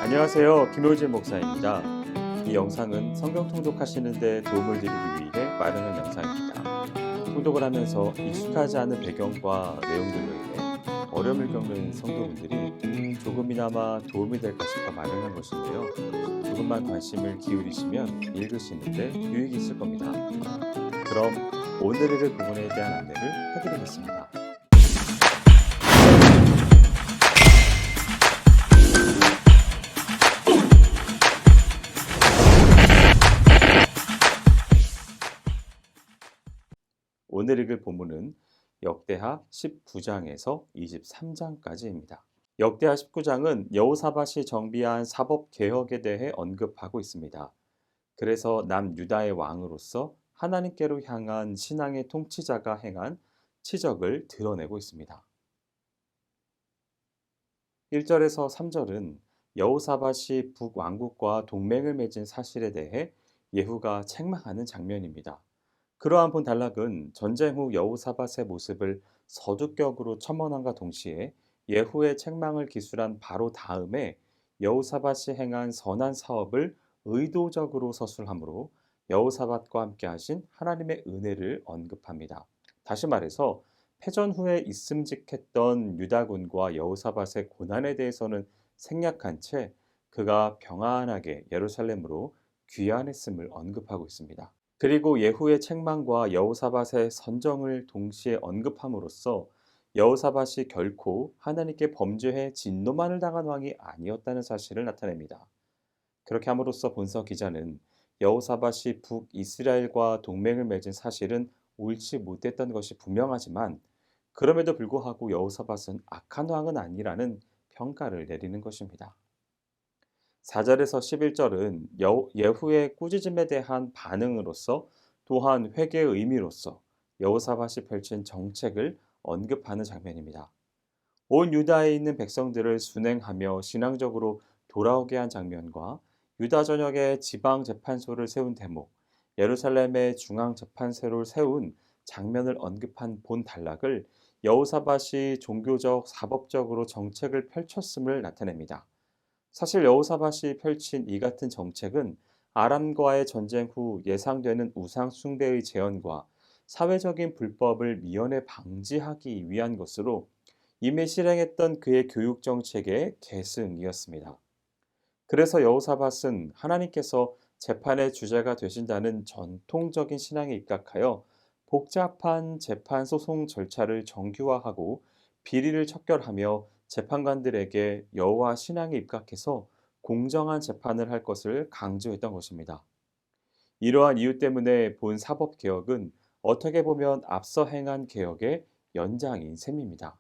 안녕하세요. 김효진 목사입니다. 이 영상은 성경 통독하시는 데 도움을 드리기 위해 마련한 영상입니다. 통독을 하면서 익숙하지 않은 배경과 내용들로 인해 어려움을 겪는 성도분들이 조금이나마 도움이 될까 싶어 마련한 것인데요. 조금만 관심을 기울이시면 읽으시는데 유익이 있을 겁니다. 그럼 오늘 읽을 부분에 대한 안내를 해드리겠습니다. 오늘 읽을 본문은 역대하 19장에서 23장까지입니다. 역대하 19장은 여호사밧이 정비한 사법 개혁에 대해 언급하고 있습니다. 그래서 남유다의 왕으로서 하나님께로 향한 신앙의 통치자가 행한 치적을 드러내고 있습니다. 1절에서 3절은 여호사밧이 북왕국과 동맹을 맺은 사실에 대해 예후가 책망하는 장면입니다. 그러한 본 단락은 전쟁 후 여호사밧의 모습을 서두격으로 첨언함과 동시에 예후의 책망을 기술한 바로 다음에 여호사밧이 행한 선한 사업을 의도적으로 서술하므로 여호사밧과 함께 하신 하나님의 은혜를 언급합니다. 다시 말해서 패전 후에 있음직했던 유다군과 여호사밧의 고난에 대해서는 생략한 채 그가 평안하게 예루살렘으로 귀환했음을 언급하고 있습니다. 그리고 예후의 책망과 여호사밧의 선정을 동시에 언급함으로써 여호사밧이 결코 하나님께 범죄해 진노만을 당한 왕이 아니었다는 사실을 나타냅니다. 그렇게 함으로써 본서 기자는 여호사밧이 북이스라엘과 동맹을 맺은 사실은 옳지 못했던 것이 분명하지만 그럼에도 불구하고 여호사밧은 악한 왕은 아니라는 평가를 내리는 것입니다. 4절에서 11절은 예후의 꾸짖음에 대한 반응으로서 또한 회개의 의미로서 여호사밧이 펼친 정책을 언급하는 장면입니다. 온 유다에 있는 백성들을 순행하며 신앙적으로 돌아오게 한 장면과 유다 전역에 지방 재판소를 세운 대목, 예루살렘의 중앙 재판소를 세운 장면을 언급한 본 단락을 여호사밧이 종교적, 사법적으로 정책을 펼쳤음을 나타냅니다. 사실 여호사밧이 펼친 이 같은 정책은 아람과의 전쟁 후 예상되는 우상 숭배의 재현과 사회적인 불법을 미연에 방지하기 위한 것으로 이미 실행했던 그의 교육 정책의 계승이었습니다. 그래서 여호사밧은 하나님께서 재판의 주제가 되신다는 전통적인 신앙에 입각하여 복잡한 재판 소송 절차를 정규화하고 비리를 척결하며 재판관들에게 여호와 신앙에 입각해서 공정한 재판을 할 것을 강조했던 것입니다. 이러한 이유 때문에 본 사법 개혁은 어떻게 보면 앞서 행한 개혁의 연장인 셈입니다.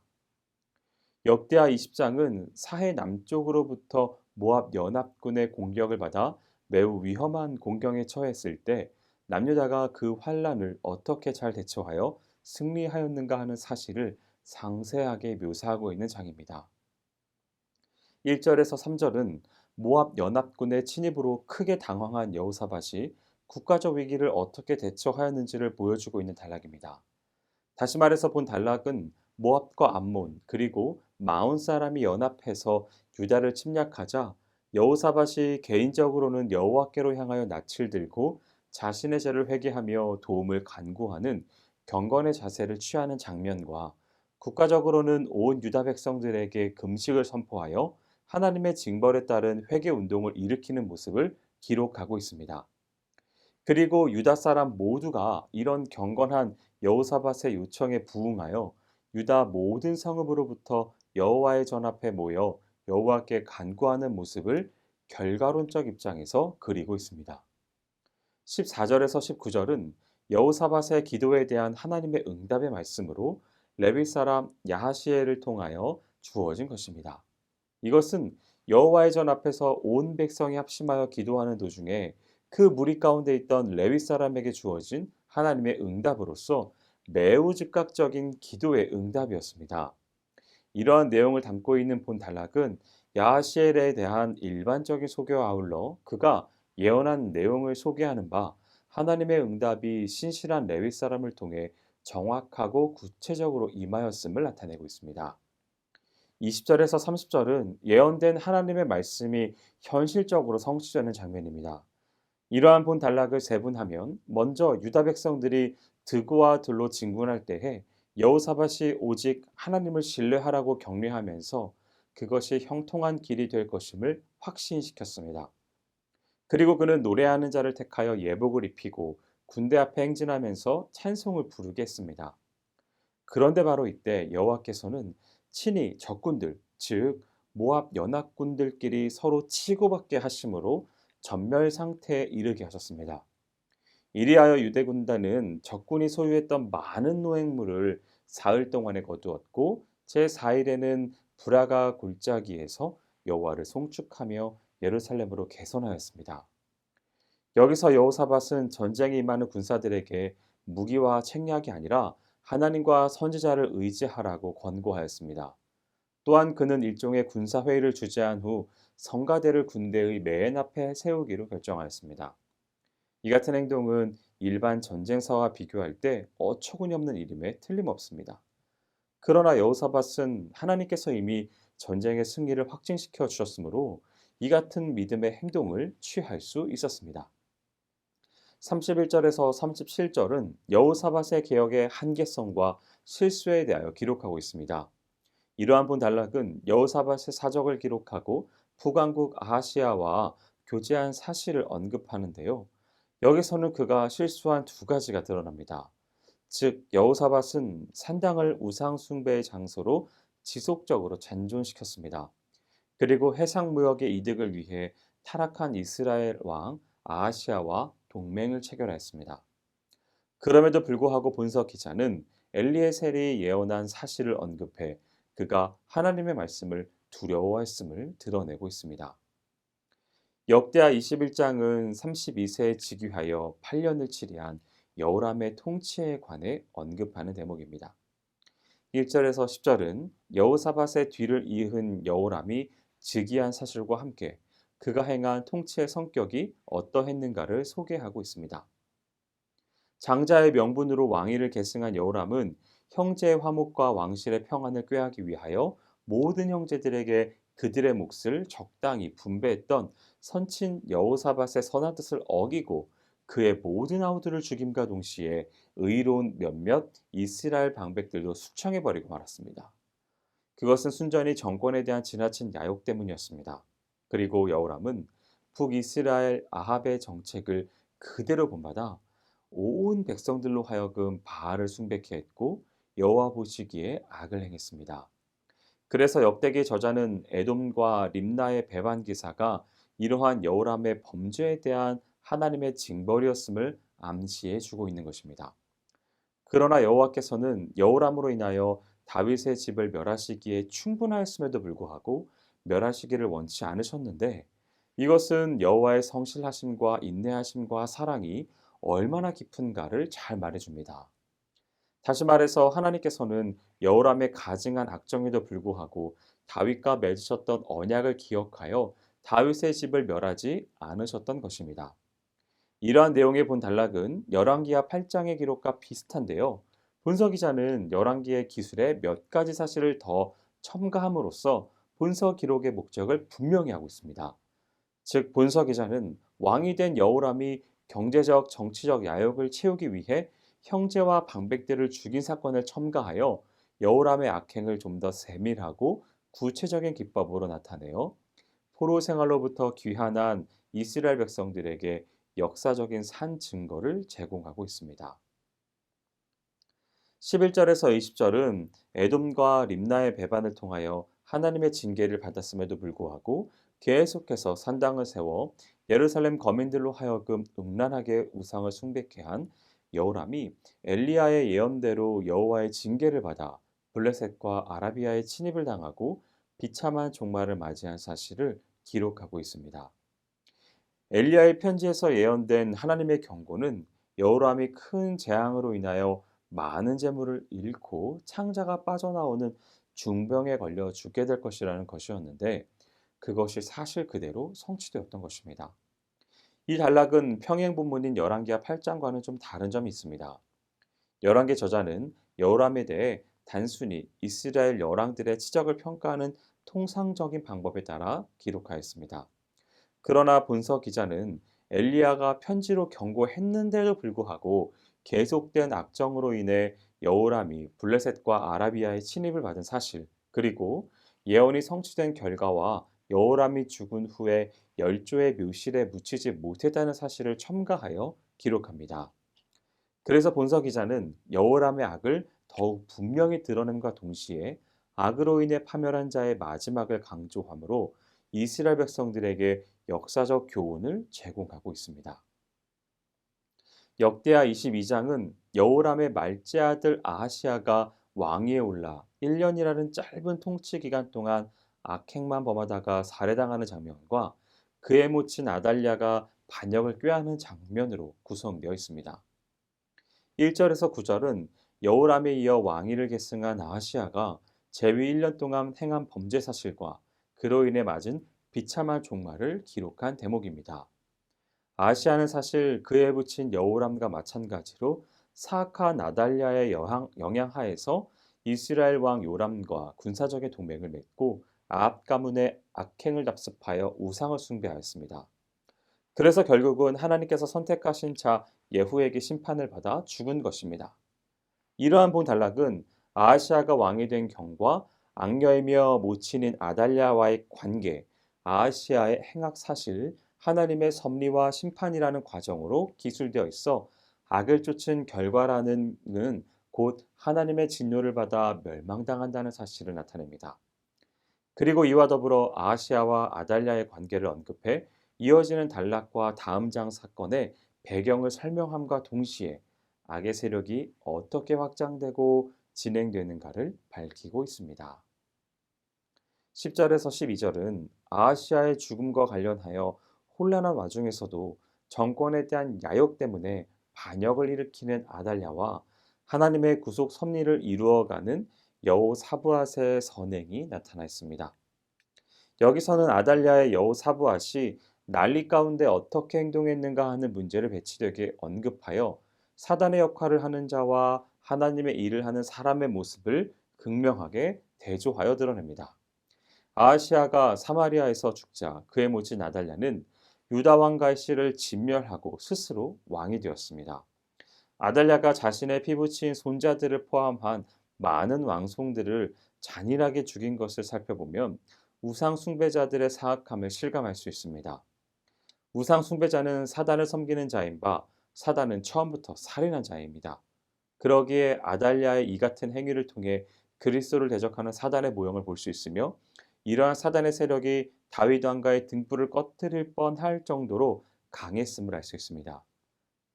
역대하 20장은 사해 남쪽으로부터 모압 연합군의 공격을 받아 매우 위험한 공경에 처했을 때 남유다가 그 환란을 어떻게 잘 대처하여 승리하였는가 하는 사실을 상세하게 묘사하고 있는 장입니다. 1절에서 3절은 모압 연합군의 침입으로 크게 당황한 여호사밧이 국가적 위기를 어떻게 대처하였는지를 보여주고 있는 단락입니다. 다시 말해서 본 단락은 모압과 암몬 그리고 마온 사람이 연합해서 유다를 침략하자 여호사밧이 개인적으로는 여호와께로 향하여 낯을 들고 자신의 죄를 회개하며 도움을 간구하는 경건의 자세를 취하는 장면과 국가적으로는 온 유다 백성들에게 금식을 선포하여 하나님의 징벌에 따른 회개 운동을 일으키는 모습을 기록하고 있습니다. 그리고 유다 사람 모두가 이런 경건한 여호사밧의 요청에 부응하여 유다 모든 성읍으로부터 여호와의 전 앞에 모여 여호와께 간구하는 모습을 결과론적 입장에서 그리고 있습니다. 14절에서 19절은 여호사밧의 기도에 대한 하나님의 응답의 말씀으로 레위 사람 야하시엘을 통하여 주어진 것입니다. 이것은 여호와의 전 앞에서 온 백성이 합심하여 기도하는 도중에 그 무리 가운데 있던 레위 사람에게 주어진 하나님의 응답으로서 매우 즉각적인 기도의 응답이었습니다. 이러한 내용을 담고 있는 본 단락은 야하시엘에 대한 일반적인 소개와 아울러 그가 예언한 내용을 소개하는 바 하나님의 응답이 신실한 레위 사람을 통해 정확하고 구체적으로 임하였음을 나타내고 있습니다. 20절에서 30절은 예언된 하나님의 말씀이 현실적으로 성취되는 장면입니다. 이러한 본 단락을 세분하면 먼저 유다 백성들이 드고와 들로 진군할 때에 여호사밧이 오직 하나님을 신뢰하라고 격려하면서 그것이 형통한 길이 될 것임을 확신시켰습니다. 그리고 그는 노래하는 자를 택하여 예복을 입히고 군대 앞에 행진하면서 찬송을 부르게 했습니다. 그런데 바로 이때 여호와께서는 친히 적군들, 즉 모압 연합군들끼리 서로 치고받게 하심으로 전멸 상태에 이르게 하셨습니다. 이리하여 유대 군단은 적군이 소유했던 많은 노획물을 사흘 동안에 거두었고 제4일에는 브라가 골짜기에서 여호와를 송축하며 예루살렘으로 개선하였습니다. 여기서 여호사밧은 전쟁에 임하는 군사들에게 무기와 책략이 아니라 하나님과 선지자를 의지하라고 권고하였습니다. 또한 그는 일종의 군사회의를 주재한 후 성가대를 군대의 맨 앞에 세우기로 결정하였습니다. 이 같은 행동은 일반 전쟁사와 비교할 때 어처구니없는 일임에 틀림없습니다. 그러나 여호사밧은 하나님께서 이미 전쟁의 승리를 확증시켜 주셨으므로 이 같은 믿음의 행동을 취할 수 있었습니다. 31절에서 37절은 여호사밧의 개혁의 한계성과 실수에 대하여 기록하고 있습니다. 이러한 본 단락은 여호사밧의 사적을 기록하고 북왕국 아하시아와 교제한 사실을 언급하는데요. 여기서는 그가 실수한 두 가지가 드러납니다. 즉 여호사밧은 산당을 우상 숭배의 장소로 지속적으로 잔존시켰습니다. 그리고 해상 무역의 이득을 위해 타락한 이스라엘 왕 아하시아와 동맹을 체결했습니다. 그럼에도 불구하고 본서 기자는 엘리에셀이 예언한 사실을 언급해 그가 하나님의 말씀을 두려워했음을 드러내고 있습니다. 역대하 21장은 32세에 즉위하여 8년을 치리한 여호람의 통치에 관해 언급하는 대목입니다. 1절에서 10절은 여호사밧의 뒤를 이은 여호람이 즉위한 사실과 함께 그가 행한 통치의 성격이 어떠했는가를 소개하고 있습니다. 장자의 명분으로 왕위를 계승한 여호람은 형제의 화목과 왕실의 평안을 꾀하기 위하여 모든 형제들에게 그들의 몫을 적당히 분배했던 선친 여호사밧의 선한 뜻을 어기고 그의 모든 아우들을 죽임과 동시에 의로운 몇몇 이스라엘 방백들도 숙청해버리고 말았습니다. 그것은 순전히 정권에 대한 지나친 야욕 때문이었습니다. 그리고 여호람은 북이스라엘 아합의 정책을 그대로 본받아 온 백성들로 하여금 바알을 숭배케 했고 여호와 보시기에 악을 행했습니다. 그래서 역대기 저자는 에돔과 림나의 배반 기사가 이러한 여호람의 범죄에 대한 하나님의 징벌이었음을 암시해 주고 있는 것입니다. 그러나 여호와께서는 여호람으로 인하여 다윗의 집을 멸하시기에 충분하였음에도 불구하고 멸하시기를 원치 않으셨는데 이것은 여호와의 성실하심과 인내하심과 사랑이 얼마나 깊은가를 잘 말해줍니다. 다시 말해서 하나님께서는 여호람의 가증한 악정에도 불구하고 다윗과 맺으셨던 언약을 기억하여 다윗의 집을 멸하지 않으셨던 것입니다. 이러한 내용의 본 단락은 열왕기하 8장의 기록과 비슷한데요. 본서 기자는 열왕기의 기술에 몇 가지 사실을 더 첨가함으로써 본서 기록의 목적을 분명히 하고 있습니다. 즉 본서 기자는 왕이 된 여호람이 경제적 정치적 야욕을 채우기 위해 형제와 방백들을 죽인 사건을 첨가하여 여호람의 악행을 좀 더 세밀하고 구체적인 기법으로 나타내어 포로 생활로부터 귀환한 이스라엘 백성들에게 역사적인 산 증거를 제공하고 있습니다. 11절에서 20절은 에돔과 림나의 배반을 통하여 하나님의 징계를 받았음에도 불구하고 계속해서 산당을 세워 예루살렘 거민들로 하여금 음란하게 우상을 숭배케 한 여호람이 엘리야의 예언대로 여호와의 징계를 받아 블레셋과 아라비아의 침입을 당하고 비참한 종말을 맞이한 사실을 기록하고 있습니다. 엘리야의 편지에서 예언된 하나님의 경고는 여호람이 큰 재앙으로 인하여 많은 재물을 잃고 창자가 빠져나오는 중병에 걸려 죽게 될 것이라는 것이었는데 그것이 사실 그대로 성취되었던 것입니다. 이 단락은 평행 본문인 열왕기하 8장과는 좀 다른 점이 있습니다. 열왕기 저자는 여호람에 대해 단순히 이스라엘 열왕들의 치적을 평가하는 통상적인 방법에 따라 기록하였습니다. 그러나 본서 기자는 엘리야가 편지로 경고했는데도 불구하고 계속된 악정으로 인해 여호람이 블레셋과 아라비아의 침입을 받은 사실, 그리고 예언이 성취된 결과와 여호람이 죽은 후에 열조의 묘실에 묻히지 못했다는 사실을 첨가하여 기록합니다. 그래서 본서 기자는 여호람의 악을 더욱 분명히 드러냄과 동시에 악으로 인해 파멸한 자의 마지막을 강조하므로 이스라엘 백성들에게 역사적 교훈을 제공하고 있습니다. 역대하 22장은 여호람의 말째 아들 아하시아가 왕위에 올라 1년이라는 짧은 통치 기간 동안 악행만 범하다가 살해당하는 장면과 그에 묻힌 아달랴가 반역을 꾀하는 장면으로 구성되어 있습니다. 1절에서 9절은 여호람에 이어 왕위를 계승한 아하시아가 재위 1년 동안 행한 범죄 사실과 그로 인해 맞은 비참한 종말을 기록한 대목입니다. 아하시아는 사실 그에 붙인 여호람과 마찬가지로 사악한 아달랴의 영향하에서 이스라엘 왕 요람과 군사적인 동맹을 맺고 아합 가문의 악행을 답습하여 우상을 숭배하였습니다. 그래서 결국은 하나님께서 선택하신 자 예후에게 심판을 받아 죽은 것입니다. 이러한 본 단락은 아하시아가 왕이 된 경과 악녀이며 모친인 아달랴와의 관계, 아하시아의 행악 사실, 하나님의 섭리와 심판이라는 과정으로 기술되어 있어 악을 쫓은 결과라는 곧 하나님의 진노를 받아 멸망당한다는 사실을 나타냅니다. 그리고 이와 더불어 아하시아와 아달랴의 관계를 언급해 이어지는 단락과 다음 장 사건의 배경을 설명함과 동시에 악의 세력이 어떻게 확장되고 진행되는가를 밝히고 있습니다. 10절에서 12절은 아하시아의 죽음과 관련하여 혼란한 와중에서도 정권에 대한 야욕 때문에 반역을 일으키는 아달랴와 하나님의 구속 섭리를 이루어가는 여호사브앗의 선행이 나타나 있습니다. 여기서는 아달랴의 여호사브앗이 난리 가운데 어떻게 행동했는가 하는 문제를 배치되게 언급하여 사단의 역할을 하는 자와 하나님의 일을 하는 사람의 모습을 극명하게 대조하여 드러냅니다. 아하시아가 사마리아에서 죽자 그의 모친 아달랴는 유다 왕 갈시를 진멸하고 스스로 왕이 되었습니다. 아달랴가 자신의 피부친 손자들을 포함한 많은 왕손들을 잔인하게 죽인 것을 살펴보면 우상 숭배자들의 사악함을 실감할 수 있습니다. 우상 숭배자는 사단을 섬기는 자인 바 사단은 처음부터 살인한 자입니다. 그러기에 아달랴의 이 같은 행위를 통해 그리스도를 대적하는 사단의 모형을 볼 수 있으며 이러한 사단의 세력이 다윗 왕가의 등불을 꺼뜨릴 뻔할 정도로 강했음을 알 수 있습니다.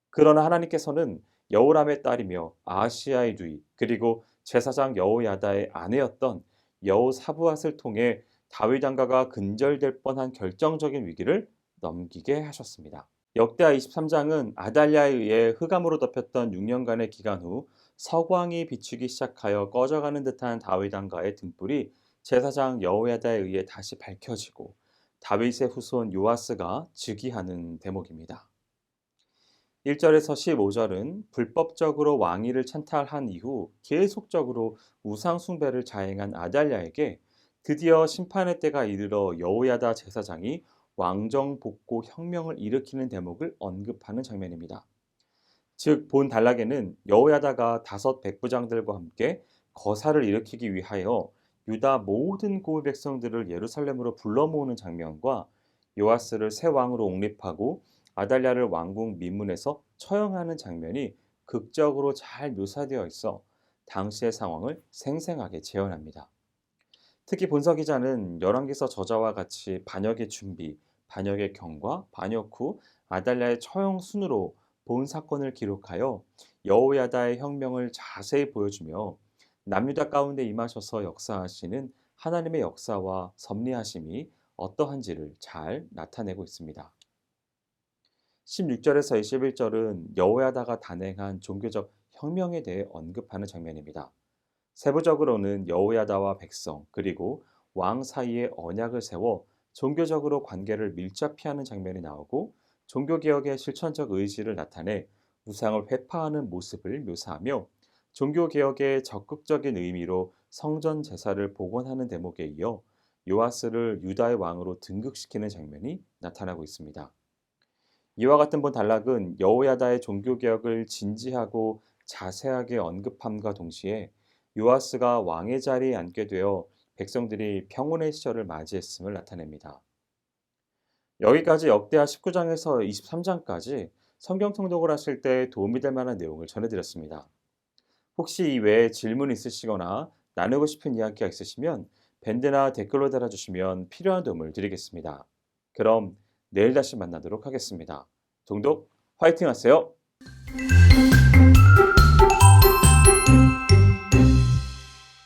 그러나 하나님께서는 여호람의 딸이며 아하시아의 누이 그리고 제사장 여호야다의 아내였던 여호사브앗을 통해 다윗 왕가가 근절될 뻔한 결정적인 위기를 넘기게 하셨습니다. 역대하 23장은 아달랴에 의해 흑암으로 덮였던 6년간의 기간 후 서광이 비추기 시작하여 꺼져가는 듯한 다윗 왕가의 등불이 제사장 여호야다에 의해 다시 밝혀지고 다윗의 후손 요아스가 즉위하는 대목입니다. 1절에서 15절은 불법적으로 왕위를 찬탈한 이후 계속적으로 우상 숭배를 자행한 아달랴에게 드디어 심판의 때가 이르러 여호야다 제사장이 왕정 복고 혁명을 일으키는 대목을 언급하는 장면입니다. 즉 본 단락에는 여호야다가 다섯 백부장들과 함께 거사를 일으키기 위하여 유다 모든 고을 백성들을 예루살렘으로 불러 모으는 장면과 요아스를 새 왕으로 옹립하고 아달랴를 왕궁 미문에서 처형하는 장면이 극적으로 잘 묘사되어 있어 당시의 상황을 생생하게 재현합니다. 특히 본서 기자는 열왕기서 저자와 같이 반역의 준비, 반역의 경과, 반역 후 아달랴의 처형 순으로 본 사건을 기록하여 여호야다의 혁명을 자세히 보여주며 남유다 가운데 임하셔서 역사하시는 하나님의 역사와 섭리하심이 어떠한지를 잘 나타내고 있습니다. 16절에서 21절은 여호야다가 단행한 종교적 혁명에 대해 언급하는 장면입니다. 세부적으로는 여호야다와 백성 그리고 왕 사이에 언약을 세워 종교적으로 관계를 밀접히 하는 장면이 나오고 종교개혁의 실천적 의지를 나타내 우상을 회파하는 모습을 묘사하며 종교개혁의 적극적인 의미로 성전 제사를 복원하는 대목에 이어 요아스를 유다의 왕으로 등극시키는 장면이 나타나고 있습니다. 이와 같은 본 단락은 여호야다의 종교개혁을 진지하고 자세하게 언급함과 동시에 요아스가 왕의 자리에 앉게 되어 백성들이 평온의 시절을 맞이했음을 나타냅니다. 여기까지 역대하 19장에서 23장까지 성경 통독을 하실 때 도움이 될 만한 내용을 전해드렸습니다. 혹시 이 외에 질문 있으시거나 나누고 싶은 이야기가 있으시면 밴드나 댓글로 달아주시면 필요한 도움을 드리겠습니다. 그럼 내일 다시 만나도록 하겠습니다. 동독 화이팅 하세요!